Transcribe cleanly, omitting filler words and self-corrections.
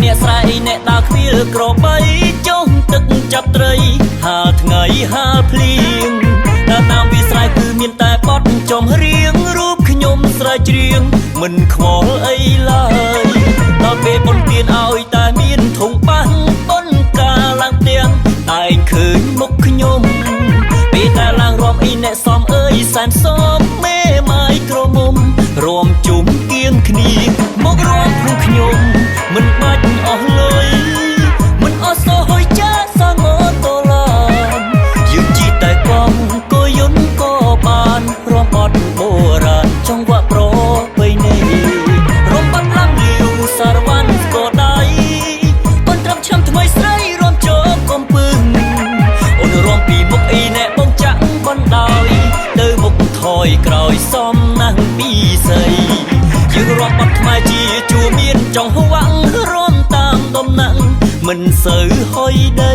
អ្នកស្រែអ្នកដើរខ្វៀលក្របីចុះទឹកចាប់ត្រីហាលថ្ងៃហាលភ្លៀងតាមវាស្រែគឺមានតែបត់ចំរៀងរូបខ្ញុំស្រែច្រៀងមិនខ្វល់អីឡើយដល់ពេលបុណ្យទានឲ្យតែមានធុងបាំងបុណ្យការឡើងផ្ទាំងតែងឃើញមុខខ្ញុំពេលតែឡើងរំអីអ្នកសំអើយសែនសមមេម៉ាយក្រមុំរំជុំគៀងគ្នាមករំក្នុងខ្ញុំមិនបាច់អស់លុយមិនអស់សូហុយចាសងតឡានយើងជីតែកង់ក៏យន្តក៏បានរំអត់បុរាណចង្វាក់ប្របីនេះរំបាត់ឡើងលាវសារវ៉ាន់ក៏ដៃកូនត្រឹមឆ្នាំថ្មីស្រីរំជោគកំពឹងអូនរំពីមុខអីអ្នកបងចាក់បណ្ដោយទៅមុខថយក្រោយសំណាំងពីស្រីយើងរាប់បាត់ខ្មែរជាជួមានចង់ហវាំងរំតាមដំណាំងមិនសូវហុយដី